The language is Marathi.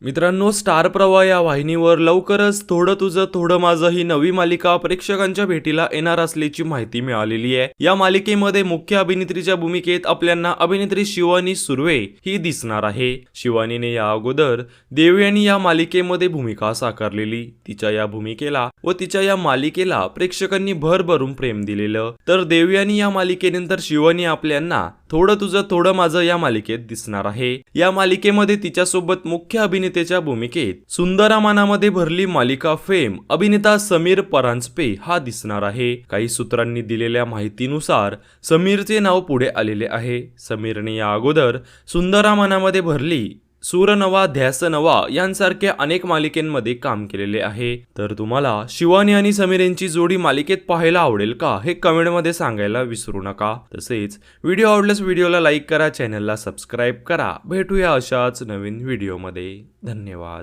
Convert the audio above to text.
मित्रांनो, स्टार प्रवाह या वाहिनीवर लवकरच थोडं तुझं थोडं माझं ही नवी मालिका प्रेक्षकांच्या भेटीला येणार असल्याची माहिती मिळालेली आहे। या मालिकेमध्ये मुख्य अभिनेत्रीच्या भूमिकेत आपल्याला अभिनेत्री शिवानी सुर्वे ही दिसणार आहे। शिवानीने या अगोदर देवयानी या मालिकेमध्ये भूमिका साकारलेली। तिच्या या भूमिकेला व तिच्या या मालिकेला प्रेक्षकांनी भरभरून प्रेम दिलेलं। तर देवयानी या मालिकेनंतर शिवानी आपल्याला थोडं तुझं थोडं माझं या मालिकेत दिसणार आहे। या मालिकेमध्ये तिच्यासोबत मुख्य अभिनेत्याच्या भूमिकेत सुंदरा मानामध्ये भरली मालिका फेम अभिनेता समीर परांजपे हा दिसणार आहे। काही सूत्रांनी दिलेल्या माहितीनुसार समीरचे नाव पुढे आलेले आहे। समीरने या अगोदर सुंदरा मानामध्ये भरली सूर नवा ध्यास नवा यांसारख्या अनेक मालिकेमध्ये काम केलेले आहे। तर तुम्हाला शिवानी आणि समीर यांची जोडी मालिकेत पाहायला आवडेल का हे कमेंटमध्ये सांगायला विसरू नका। तसेच व्हिडिओ आवडल्यास व्हिडिओला लाईक करा, चॅनलला सबस्क्राईब करा। भेटूया अशाच नवीन व्हिडिओमध्ये। धन्यवाद।